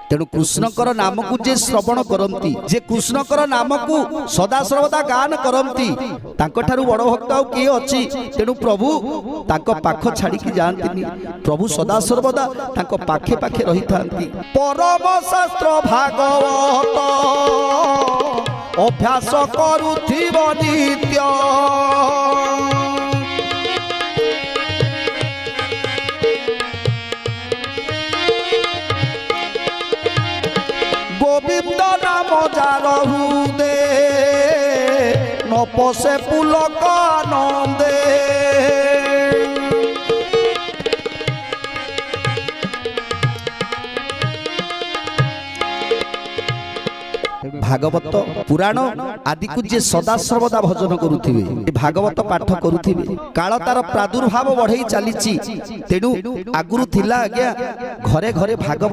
तेणु कृष्णकर नाम को जे श्रवण करती जे कृष्णकर नाम को सदा सर्वदा गान करती तांको बड़ भक्त आउ किए अच्छी। तेणु प्रभु तांको पाख छाड़ी जाती प्रभु सदा सर्वदा तांको पाखे पाखे रही था। परम शास्त्र भागवत अभ्यास करुथिब नित्य गोविंद नाम जार हृदे न पशे पुलक आनंदे। भागवत पुराण आदि को जे सदा सर्वदा भजन करुथिबे भागवत पाठ करुथिबे काल तार प्रादुर्भाव बढ़ई चली तेणु आगुरु थिला आज्ञा घरे घरे भागवत